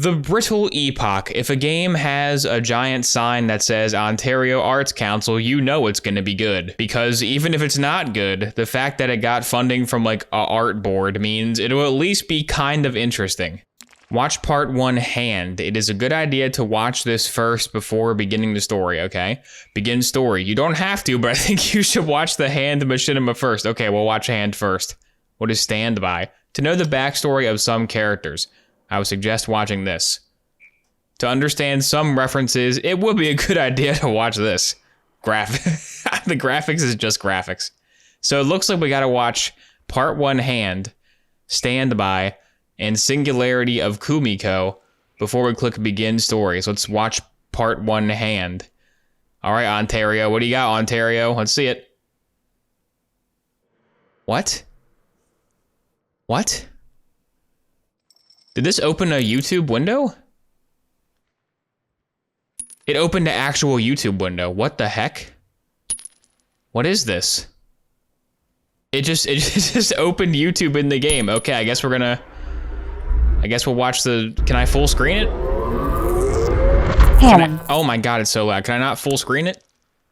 The brittle epoch. If a game has a giant sign that says Ontario Arts Council, you know it's going to be good. Because even if it's not good, the fact that it got funding from like a art board means it'll at least be kind of interesting. Watch part 1 hand. It is a good idea to watch this first before beginning the story, okay? Begin story. You don't have to, but I think you should watch the hand machinima first. Okay, we'll watch hand first. What is standby? To know the backstory of some characters, I would suggest watching this. To understand some references, it would be a good idea to watch this. The graphics is just graphics. So it looks like we gotta watch part 1 hand, standby, and singularity of Kumiko before we click begin story. So let's watch part 1 hand. All right, Ontario, what do you got, Ontario? Let's see it. What? What? Did this open a YouTube window? It opened an actual YouTube window. What the heck? What is this? It just opened YouTube in the game. Okay, I guess we'll watch the, can I full screen it? Oh my god, it's so loud. Can I not full screen it?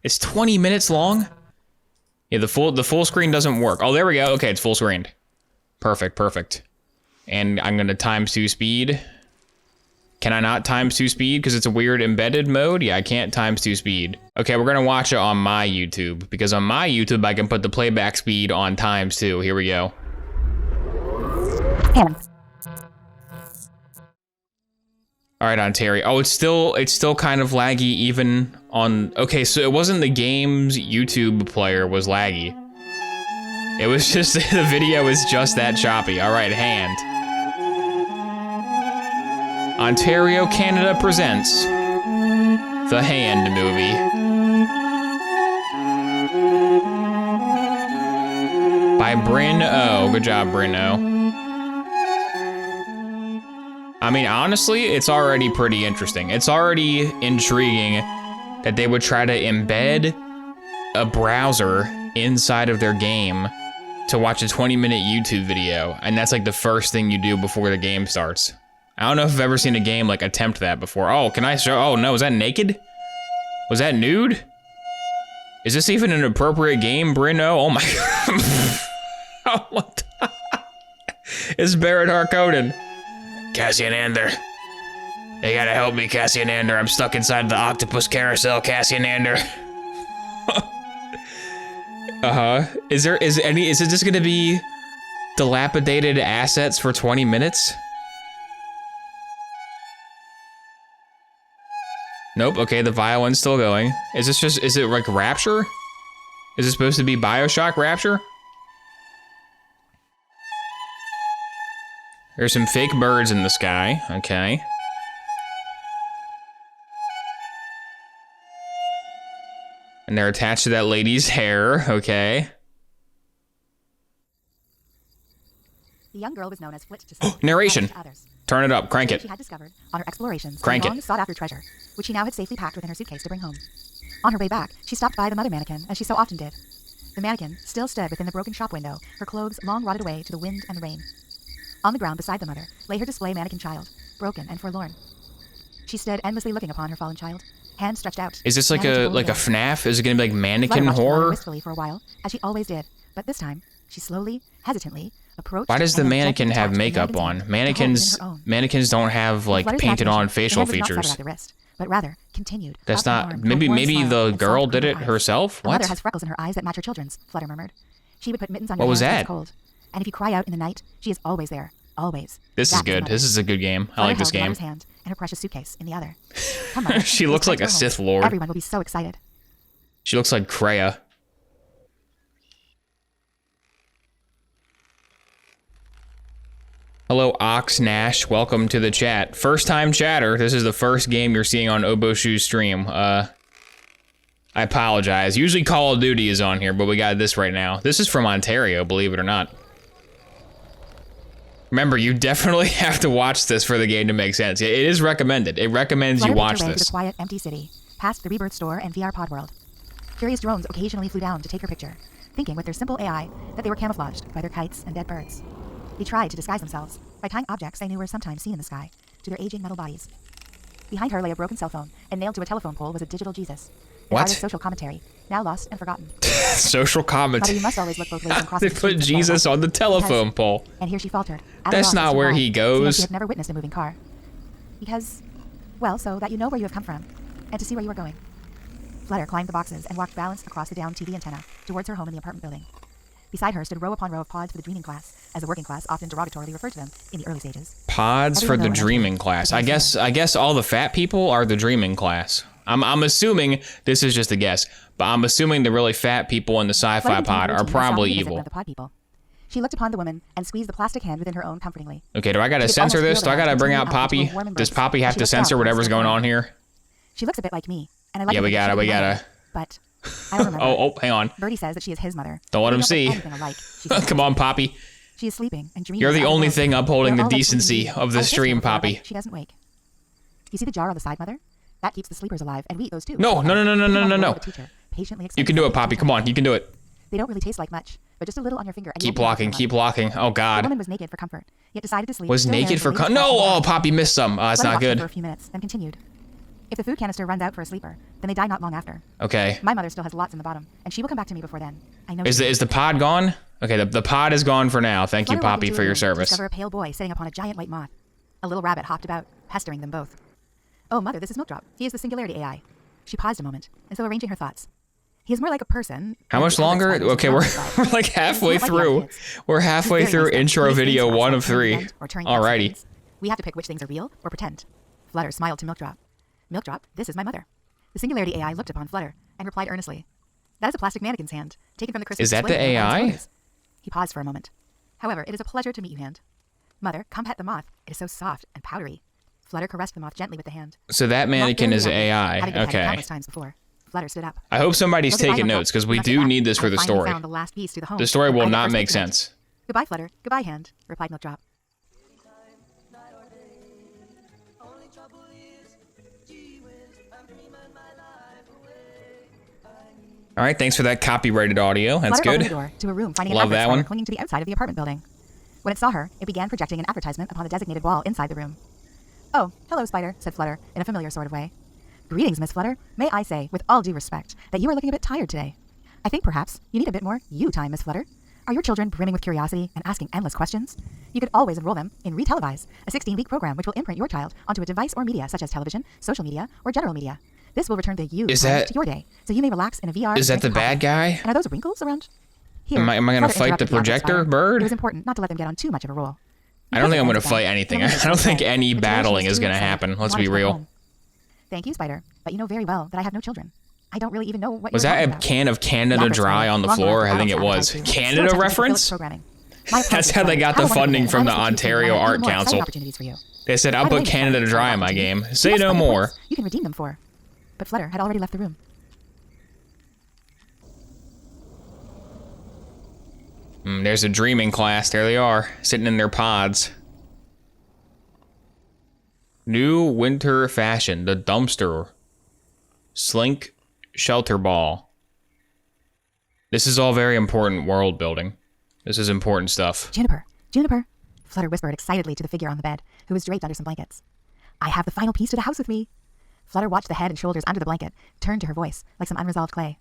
It's 20 minutes long? Yeah, the full screen doesn't work. Oh, there we go. Okay, it's full screened. Perfect, perfect. And I'm gonna ×2 speed. Can I not ×2 speed because it's a weird embedded mode? Yeah, I can't ×2 speed. Okay, we're gonna watch it on my YouTube because on my YouTube I can put the playback speed on ×2. Here we go. All right, Ontario. Oh, it's still kind of laggy even on. Okay, so it wasn't the game's YouTube player was laggy. It was just the video is just that choppy. All right, hand. Ontario, Canada presents the Hand movie. By Bryn O. Good job, Bryn O. I mean, honestly, it's already pretty interesting. It's already intriguing that they would try to embed a browser inside of their game to watch a 20-minute YouTube video, and that's like the first thing you do before the game starts. I don't know if I've ever seen a game like attempt that before. Oh, can I show? Oh no, was that naked? Was that nude? Is this even an appropriate game, Brino? Oh my god. Oh, what the? It's Barrett Harkonnen. Cassian Ander. You gotta help me, Cassian Ander. I'm stuck inside the octopus carousel, Cassian Ander. Is it just gonna be dilapidated assets for 20 minutes? Nope, okay, the violin's still going. Is it like Rapture? Is it supposed to be Bioshock Rapture? There's some fake birds in the sky, okay. And they're attached to that lady's hair, okay. The young girl was known as Flit to narration. Turn it up, crank it. She had discovered on her explorations Crank a long sought-after treasure, which she now had safely packed within her suitcase to bring home. On her way back, she stopped by the mother mannequin, as she so often did. The mannequin still stood within the broken shop window, her clothes long rotted away to the wind and the rain. On the ground beside the mother lay her display mannequin child, broken and forlorn. She stood endlessly looking upon her fallen child, hands stretched out. Is this like a FNAF? Is it gonna be like mannequin horror? Wistfully for a while, as she always did, but this time she slowly, hesitantly approached. Why does the mannequin have makeup on? Mannequins don't have like painted on facial features. But rather continued. That's not. Maybe the girl did it herself. Her What? mother has freckles in her eyes that match her children's. Flutter murmured. She would put mittens on What your was hands when that? it's cold. And if you cry out in the night, she is always there. Always. This is good. This is a good game. I like this game. Mother's hand and her precious suitcase in the other. Come on. She looks like a Sith Lord. Everyone will be so excited. She looks like Kreia. Hello, Ox Nash. Welcome to the chat. First time chatter. This is the first game you're seeing on Oboshu's stream. I apologize. Usually Call of Duty is on here, but we got this right now. This is from Ontario, believe it or not. Remember, you definitely have to watch this for the game to make sense. It is recommended. It recommends you watch this. To the quiet, empty city, past the Rebirth store and VR pod world. Curious drones occasionally flew down to take her picture, thinking with their simple AI that they were camouflaged by their kites and dead birds. They tried to disguise themselves by tying objects they knew were sometimes seen in the sky to their aging metal bodies. Behind her lay a broken cell phone, and nailed to a telephone pole was a digital Jesus. What? Artist's social commentary, now lost and forgotten. Social Mother, commentary. you must always look both ways and cross They the put streets Jesus on the telephone pole. And here she faltered. At a That's loss not as to where why, he seeing goes. She had never witnessed a moving car. Because, well, so that you know where you have come from, and to see where you are going. Flutter climbed the boxes and walked balanced across the down TV antenna towards her home in the apartment building. Beside her stood row upon row of pods for the dreaming class, as the working class often derogatorily referred to them in the early stages. Pods for the dreaming class. I guess all the fat people are the dreaming class. I'm assuming, this is just a guess, but I'm assuming the really fat people in the sci-fi pod are probably evil. The pod people. She looked upon the woman and squeezed the plastic hand within her own comfortingly. Okay, do I gotta censor this? Do I gotta bring out Poppy? Does Poppy have to censor whatever's going on here? She looks a bit like me, and I like. Yeah, we gotta. But I don't remember. oh, hang on. Birdie says that she is his mother. Don't let him see. Come on, Poppy. She is sleeping and dreaming. You're the only thing upholding the They're all decency of the stream, Poppy. She doesn't wake. You see the jar on the side, Mother? That keeps the sleepers alive, and we eat those too. No. You can do it, Poppy. Come on, you can do it. They don't really taste like much, but just a little on your finger. And Keep blocking. Oh, God. The woman was naked for comfort, yet decided to sleep. Was naked for comfort? No! Oh, Poppy missed some. It's not good. For a few minutes, then continued. If the food canister runs out for a sleeper, then they die not long after. Okay. My mother still has lots in the bottom, and she will come back to me before then. I know. Is the pod gone? Okay, the pod is gone for now. Thank you, Poppy, for your service. Discover a pale boy sitting upon a giant white moth. A little rabbit hopped about, pestering them both. Oh, Mother, this is Milkdrop. He is the Singularity AI. She paused a moment, as though arranging her thoughts. He is more like a person. How much longer? Okay, we're like halfway through. We're halfway through intro video 1 of 3. Alrighty. We have to pick which things are real or pretend. Flutter smiled to Milkdrop. Milkdrop, this is my mother. The Singularity AI looked upon Flutter and replied earnestly. That is a plastic mannequin's hand, taken from the Christmas. Is that the AI? He paused for a moment. However, it is a pleasure to meet you, hand. Mother, come pet the moth. It is so soft and powdery. Flutter caressed the moth gently with the hand. So that mannequin is AI. Okay. Countless times before. Flutter stood up. I hope somebody's taking notes, because we do need this for the story. The story will not make sense. Goodbye, Flutter. Goodbye, hand, replied Milkdrop. All right, thanks for that copyrighted audio. That's Flutter good. opened the door to a room, finding Love an that one. clinging to the outside of the apartment building. When it saw her, it began projecting an advertisement upon the designated wall inside the room. Oh, hello, Spider, said Flutter, in a familiar sort of way. Greetings, Miss Flutter. May I say, with all due respect, that you are looking a bit tired today. I think perhaps you need a bit more you time, Miss Flutter. Are your children brimming with curiosity and asking endless questions? You could always enroll them in Retelevise, a 16-week program which will imprint your child onto a device or media such as television, social media, or general media. This will return the you time to your day, so you may relax in a VR. Is that the bad guy? And are those wrinkles around? Here, am I going to fight the projector bird? It was important not to let them get on too much of a roll. I don't think I'm going to fight anything. I don't think any battling is going to happen. Let's be real. Thank you, Spider, but you know very well that I have no children. I don't really even know what was that a can of Canada Dry on the floor? I think it was. Canada reference? That's how they got the funding from the Ontario Art Council. They said, I'll put Canada Dry in my game. Say no more. You can redeem them for. But Flutter had already left the room. There's a dreaming class. There they are, sitting in their pods. New winter fashion, the dumpster. Slink shelter ball. This is all very important world building. This is important stuff. Juniper, Juniper, Flutter whispered excitedly to the figure on the bed, who was draped under some blankets. I have the final piece to the house with me. Flutter watched the head and shoulders under the blanket, turned to her voice like some unresolved clay.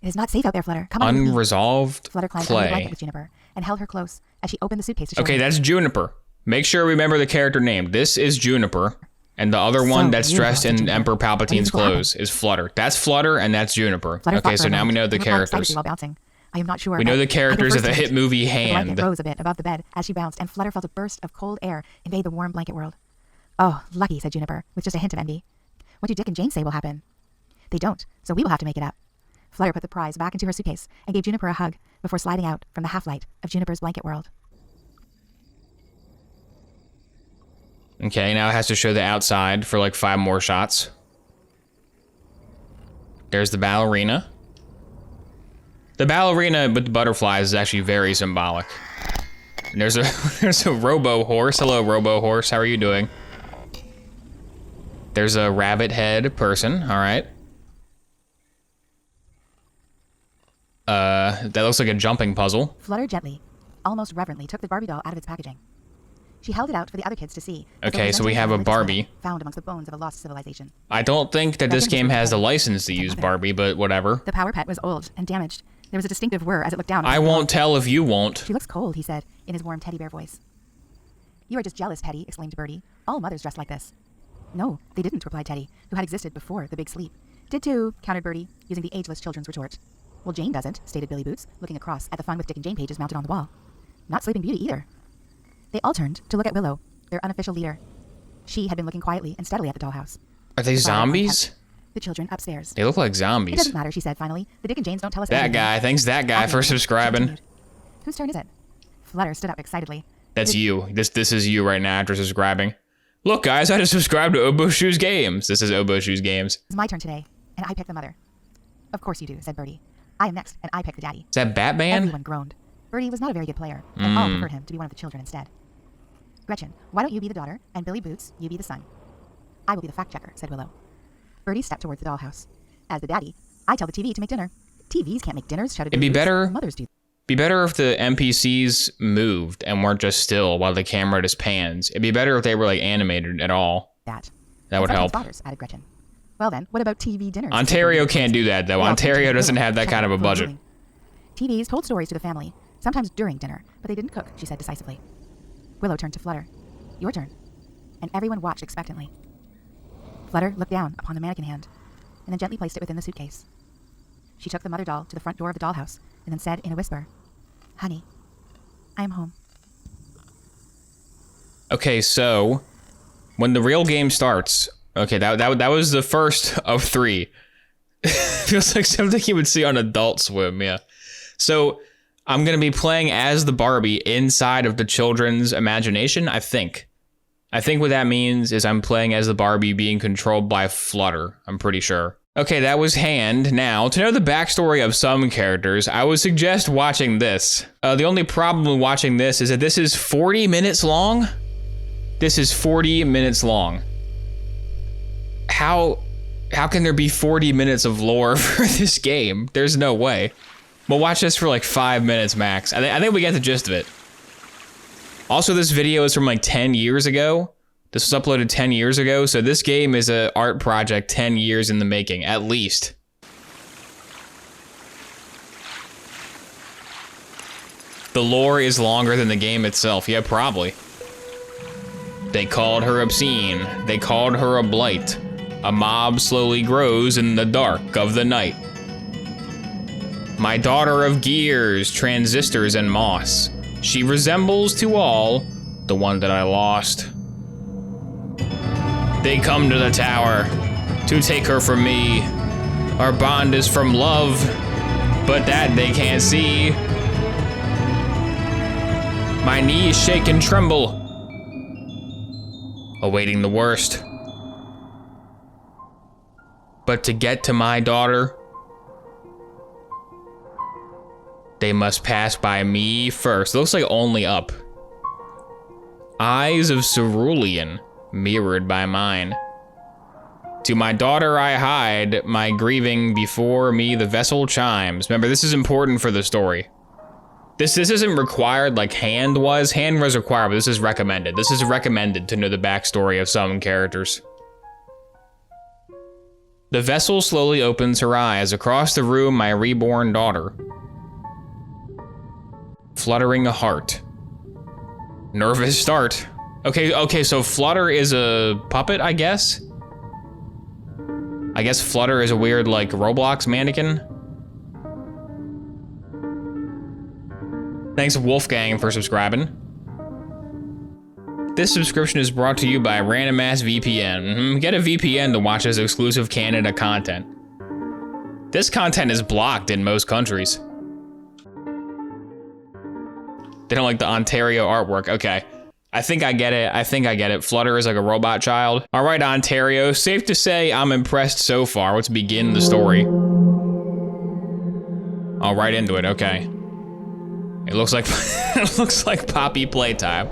It is not safe out there, Flutter. Come on. Unresolved Flutter climbed clay. under the blanket with Juniper and held her close as she opened the suitcase to show Okay, her. that's Juniper. Make sure you remember the character name. This is Juniper, and the other one that's dressed in Emperor Palpatine's clothes is Flutter. That's Flutter, and that's Juniper. Okay, so now we know the characters. While bouncing. I am not sure. We know the characters of the hit movie Hand. The blanket rose a bit above the bed as she bounced, and Flutter felt a burst of cold air invade the warm blanket world. Oh, lucky, said Juniper, with just a hint of envy. What do Dick and Jane say will happen? They don't, so we will have to make it up. Flutter put the prize back into her suitcase and gave Juniper a hug before sliding out from the half-light of Juniper's blanket world. Okay, now it has to show the outside for like 5 more shots. There's the ballerina. The ballerina with the butterflies is actually very symbolic. And there's a robo horse. Hello, robo horse. How are you doing? There's a rabbit head person. All right. That looks like a jumping puzzle. Flutter gently, almost reverently, took the Barbie doll out of its packaging. She held it out for the other kids to see. Okay, so we have a Barbie. Found amongst the bones of a lost civilization. I don't think that this game has the license to use Barbie, but whatever. The Power Pet was old and damaged. There was a distinctive whir as it looked down. I won't tell if you won't. She looks cold, he said, in his warm teddy bear voice. You are just jealous, Teddy, exclaimed Bertie. All mothers dressed like this. No, they didn't, replied Teddy, who had existed before the big sleep. Did too, countered Bertie, using the ageless children's retort. Well, Jane doesn't, stated Billy Boots, looking across at the Fun with Dick and Jane pages mounted on the wall. Not Sleeping Beauty either. They all turned to look at Willow, their unofficial leader. She had been looking quietly and steadily at the dollhouse. Are they zombies? The children upstairs. They look like zombies. It doesn't matter, she said finally. The Dick and Janes don't tell us that anything. guy. Thanks that guy for subscribing. Whose turn is it? Flutter stood up excitedly. That's you. This is you right now after subscribing. Look, guys, I just subscribed to Obo Shoes Games. This is Obo Shoes Games. It's my turn today, and I pick the mother. Of course you do, said Bertie. I am next, and I pick the daddy. Is that Batman? Everyone groaned. Bertie was not a very good player, and all preferred him to be one of the children instead. Gretchen, why don't you be the daughter, and Billy Boots, you be the son? I will be the fact checker, said Willow. Bertie stepped towards the dollhouse. As the daddy, I tell the TV to make dinner. TVs can't make dinners, shouted Billy It'd be Boots. better. Mothers do. Be better if the NPCs moved and weren't just still while the camera just pans. It'd be better if they were like animated at all. That would help. Daughters, added Gretchen. Well then, what about TV dinners? Ontario can't do that though. Ontario doesn't have that kind of a budget. TVs told stories to the family, sometimes during dinner, but they didn't cook, she said decisively. Willow turned to Flutter. Your turn. And everyone watched expectantly. Flutter looked down upon the mannequin hand, and then gently placed it within the suitcase. She took the mother doll to the front door of the dollhouse, and then said in a whisper, Honey, I am home. Okay, so when the real game starts, okay, that was the first of 3. Feels like something you would see on Adult Swim, yeah. So I'm gonna be playing as the Barbie inside of the children's imagination, I think. I think what that means is I'm playing as the Barbie being controlled by Flutter, I'm pretty sure. Okay, that was Hand. Now, to know the backstory of some characters, I would suggest watching this. The only problem with watching this is that this is 40 minutes long? This is 40 minutes long. How can there be 40 minutes of lore for this game? There's no way. We'll watch this for like 5 minutes max. I think we get the gist of it. Also, this video is from like 10 years ago. This was uploaded 10 years ago, so this game is an art project 10 years in the making, at least. The lore is longer than the game itself. Yeah, probably. They called her obscene. They called her a blight. A mob slowly grows in the dark of the night. My daughter of gears, transistors, and moss. She resembles to all the one that I lost. They come to the tower to take her from me. Our bond is from love, but that they can't see. My knees shake and tremble, awaiting the worst. But to get to my daughter, they must pass by me first. It looks like only up. Eyes of cerulean, mirrored by mine. To my daughter I hide, my grieving before me the vessel chimes. Remember, this is important for the story. This isn't required like Hand was. Hand was required, but this is recommended. This is recommended to know the backstory of some characters. The vessel slowly opens her eyes. Across the room, my reborn daughter. Fluttering a heart. Nervous start. Okay, so Flutter is a puppet, I guess? I guess Flutter is a weird, like, Roblox mannequin? Thanks, Wolfgang, for subscribing. This subscription is brought to you by Random Ass VPN. Get a VPN to watch this exclusive Canada content. This content is blocked in most countries. They don't like the Ontario artwork. Okay. I think I get it. Flutter is like a robot child. All right, Ontario. Safe to say I'm impressed so far. Let's begin the story. Oh, right into it. Okay. It looks like it looks like Poppy playtime.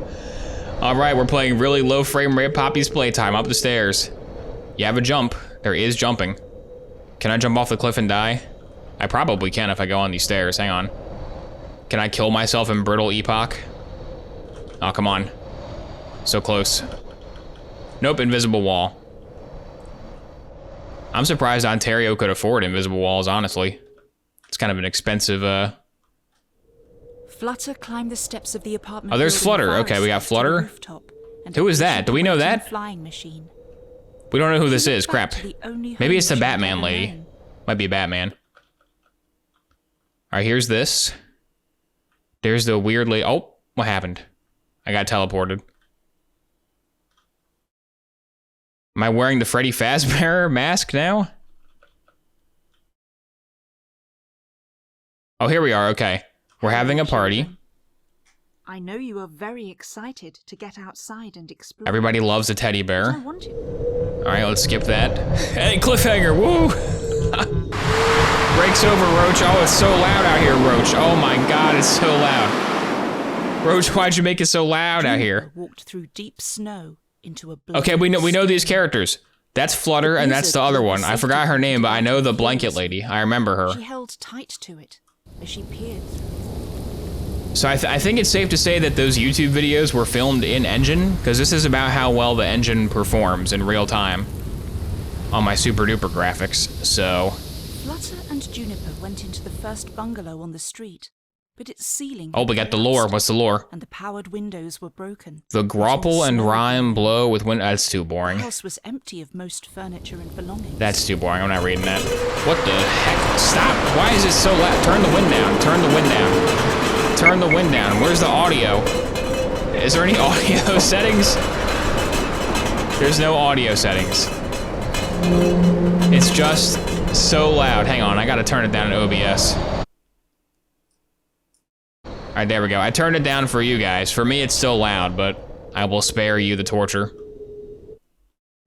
All right, we're playing really low frame rate Poppy's playtime up the stairs. You have a jump. There is jumping. Can I jump off the cliff and die? I probably can if I go on these stairs. Hang on. Can I kill myself in Brittle Epoch? Oh, come on. So close. Nope, invisible wall. I'm surprised Ontario could afford invisible walls, honestly. It's kind of an expensive, Flutter climbed the steps of the apartment. Oh, there's Flutter. Okay, we got Flutter. Who is that? Do we know that? Flying machine. We don't know who this is. Crap. Maybe it's the Batman lady. Might be Batman. All right, here's this. There's the weird lady. Oh, what happened? I got teleported. Am I wearing the Freddy Fazbear mask now? Oh, here we are. Okay. We're having a party. I know you are very excited to get outside and explore. Everybody loves a teddy bear. I want you. All right, let's skip that. Hey, cliffhanger, woo! Breaks over, Roach. Oh, it's so loud out here, Roach. Oh my God, it's so loud. Roach, why'd you make it so loud out here? Walked through deep snow into a okay, we know these characters. That's Flutter, and that's the other one. I forgot her name, but I know the blanket lady. I remember her. She held tight to it as she peered. So I think it's safe to say that those YouTube videos were filmed in engine, because this is about how well the engine performs in real time on my super duper graphics. So Flutter and Juniper went into the first bungalow on the street, but its ceiling. Oh, we got the lore. What's the lore? And the powered windows were broken. The grapple and rhyme blow with wind. That's too boring. The house was empty of most furniture and belongings. That's too boring. I'm not reading that. What the heck? Stop! Why is it so loud? Turn the wind down. Turn the wind down. Turn the wind down. Where's the audio? Is there any audio settings? There's no audio settings. It's just so loud. Hang on, I gotta turn it down in OBS. Alright, there we go. I turned it down for you guys. For me, it's still loud, but I will spare you the torture.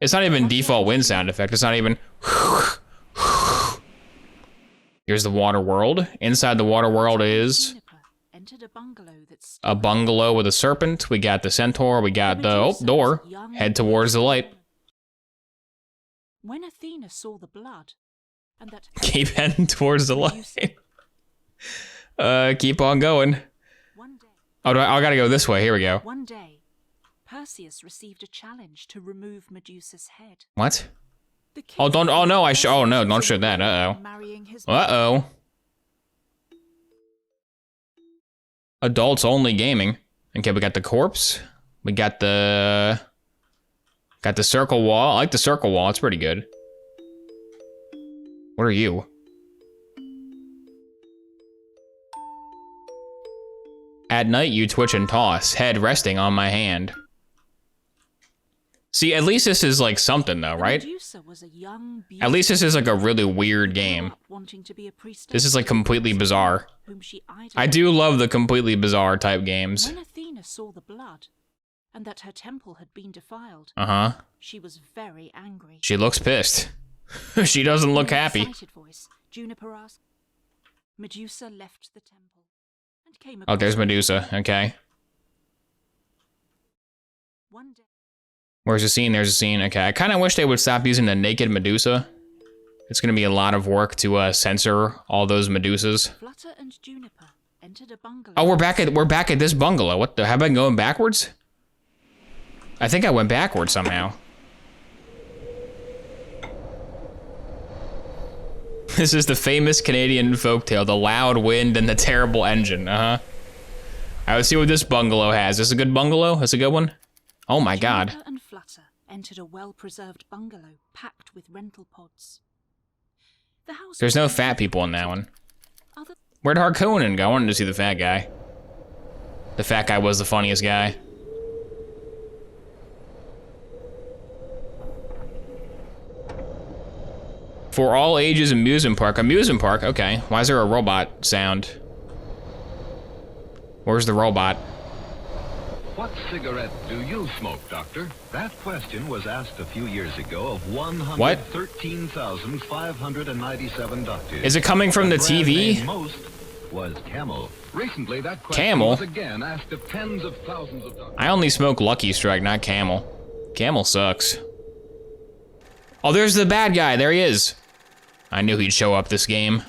It's not even default wind sound effect. It's not even... Here's the water world. Inside the water world is... a bungalow with a serpent. We got the centaur. We got the door. Head towards the light. When Athena saw the blood, and that keep heading towards the light. Keep on going. Oh, I gotta go this way. Here we go. One day, Perseus received a challenge to remove Medusa's head. What? Oh, don't. Oh no, oh no, don't show that. Uh-oh. Adults only gaming. Okay, we got the corpse. We got the circle wall. I like the circle wall. It's pretty good. What are you? At night, you twitch and toss, head resting on my hand. See, at least this is like something though, right? At least this is like a really weird game. This is like completely bizarre. I do love the completely bizarre type games. When Athena saw the blood, and that her temple had been defiled, she was very angry. She looks pissed. She doesn't look happy. In an excited voice, Juniper asked, Medusa left the temple and came across. Oh, there's Medusa. Okay. One day. Where's the scene? There's a scene. Okay, I kind of wish they would stop using the naked Medusa. It's gonna be a lot of work to censor all those Medusas. Flutter and Juniper entered a bungalow. Oh, we're back at this bungalow. What the? Have I been going backwards? I think I went backwards somehow. This is the famous Canadian folktale, the loud wind and the terrible engine. All right, let's see what this bungalow has. Is this a good bungalow? That's a good one. Oh my God. Juniper and Flutter entered a well-preserved bungalow packed with rental pods. The house. There's no fat people in that one. Where'd Harkonnen go? I wanted to see the fat guy. The fat guy was the funniest guy. For all ages amusement park. Amusement park, okay. Why is there a robot sound? Where's the robot? What cigarette do you smoke, Doctor? That question was asked a few years ago of 113,597 doctors. Is it coming from the TV? Most was Camel. Recently, that question Camel? was again asked of tens of thousands of doctors. I only smoke Lucky Strike, not Camel. Camel sucks. Oh, there's the bad guy. There he is. I knew he'd show up this game.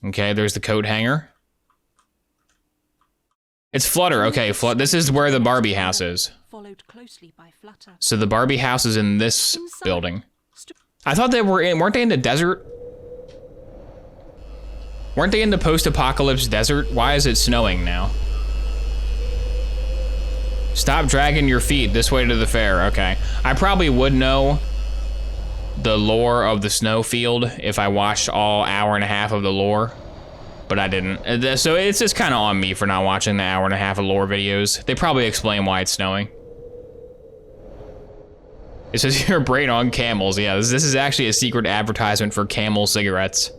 Okay, there's the coat hanger. It's Flutter. Okay, this is where the Barbie house is. Followed closely by Flutter. So the Barbie house is in this building. I thought they weren't they in the desert? Weren't they in the post-apocalypse desert? Why is it snowing now? Stop dragging your feet this way to the fair. Okay. I probably would know the lore of the snowfield if I watched all hour and a half of the lore, but I didn't. So it's just kind of on me for not watching the hour and a half of lore videos. They probably explain why it's snowing. It says your brain on camels. Yeah, this is actually a secret advertisement for Camel cigarettes.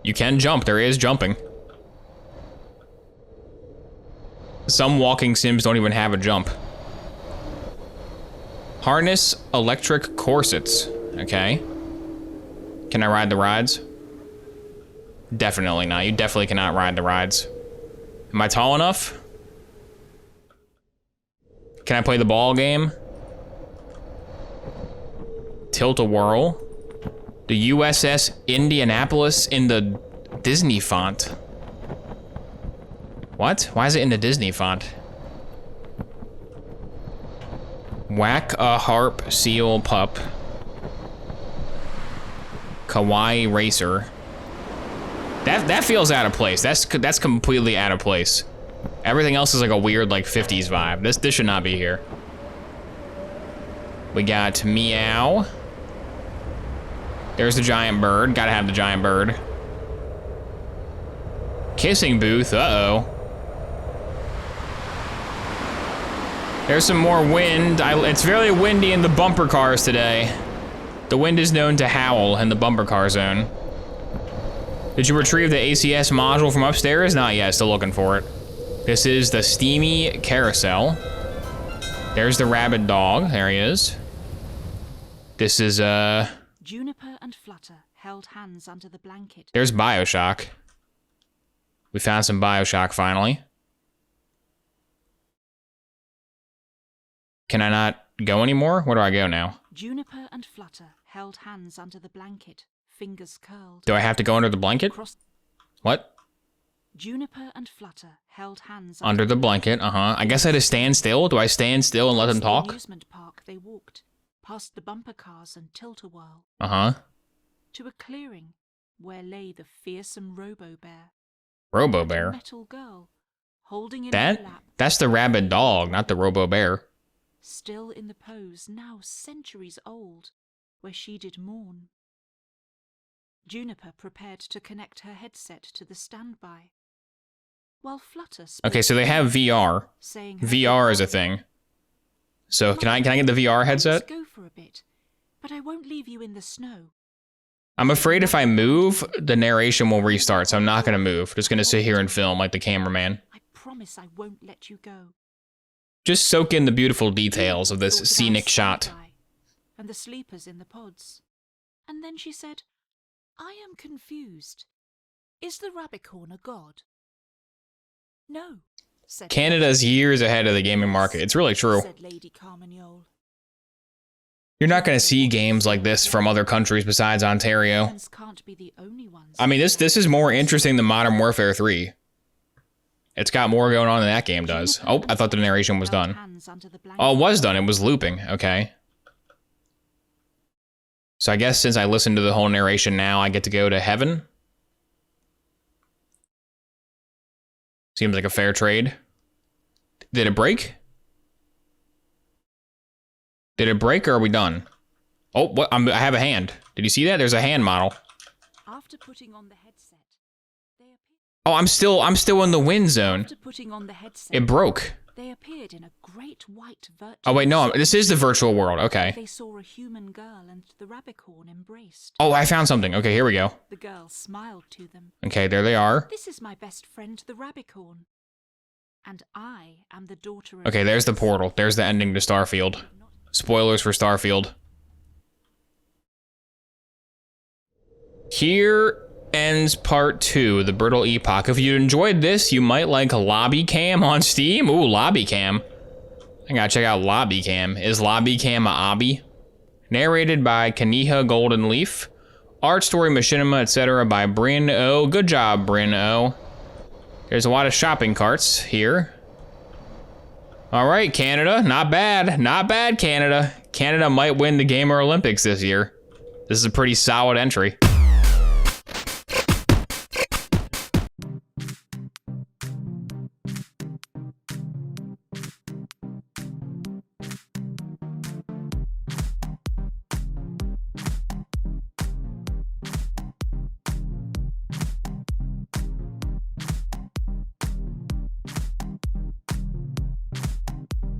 You can jump. There is jumping. Some walking sims don't even have a jump. Harness electric corsets. Okay. Can I ride the rides? Definitely not. You definitely cannot ride the rides. Am I tall enough? Can I play the ball game? Tilt-a-whirl. The USS Indianapolis in the Disney font. What? Why is it in the Disney font? Whack a harp seal pup. Kawaii racer. That feels out of place. That's completely out of place. Everything else is like a weird like 50s vibe. This should not be here. We got meow. There's the giant bird. Gotta have the giant bird. Kissing booth. Uh-oh. There's some more wind. It's very windy in the bumper cars today. The wind is known to howl in the bumper car zone. Did you retrieve the ACS module from upstairs? Not yet, still looking for it. This is the steamy carousel. There's the rabid dog, there he is. This is, Juniper and Flutter held hands under the blanket. There's Bioshock. We found some Bioshock finally. Can I not go anymore? Where do I go now? Juniper and Flutter held hands under the blanket, fingers curled. Do I have to go under the blanket? What? Juniper and Flutter held hands under the blanket. I guess I just stand still. Do I stand still and let them talk? The amusement park they walked, past the bumper cars and tilt-a-whirl. To a clearing where lay the fearsome Robo-Bear. Robo-Bear? A metal girl, holding in her lap. That's the rabid dog, not the Robo-Bear. Still in the pose, now centuries old, where she did mourn. Juniper prepared to connect her headset to the standby, while Flutter spoke. Okay, so they have VR. VR is a thing. So can I get the VR headset? Let's go for a bit, but I won't leave you in the snow. I'm afraid if I move, the narration will restart, so I'm not gonna move. Just gonna sit here and film like the cameraman. I promise I won't let you go. Just soak in the beautiful details of this scenic shot. And the sleepers in the pods. And then she said, I am confused. Is the Rabicorn a god? No, said Canada's years ahead of the gaming market. It's really true. Said Lady Carmagnole. You're not going to see games like this from other countries besides Ontario. Can't be the only ones. I mean, this is more interesting than Modern Warfare 3. It's got more going on than that game does. Oh, I thought the narration was done. Oh, it was done. It was looping. Okay. So I guess since I listened to the whole narration now, I get to go to heaven. Seems like a fair trade. Did it break? Did it break or are we done? Oh, what? I have a hand. Did you see that? There's a hand model. After putting on the headset, oh, I'm still in the wind zone. After putting on the headset, it broke. They appeared in a great white virtual. Oh wait, no, this is the virtual world. Okay. They saw a human girl and the Rabicorn embraced. Oh, I found something. Okay, here we go. The girl smiled to them. Okay, there they are. This is my best friend, the Rabicorn. And I am the daughter of... Okay, there's the portal. There's the ending to Starfield. Spoilers for Starfield. Here ends part 2, the Brittle Epoch. If you enjoyed this, you might like Lobby Cam on Steam. Ooh, Lobby Cam. I gotta check out Lobby Cam. Is Lobby Cam a obby? Narrated by Kaniha Golden Leaf. Art, story, machinima, etc. by Bryn O. Good job, Bryn O. There's a lot of shopping carts here. All right, Canada, not bad. Not bad, Canada. Canada might win the Gamer Olympics this year. This is a pretty solid entry.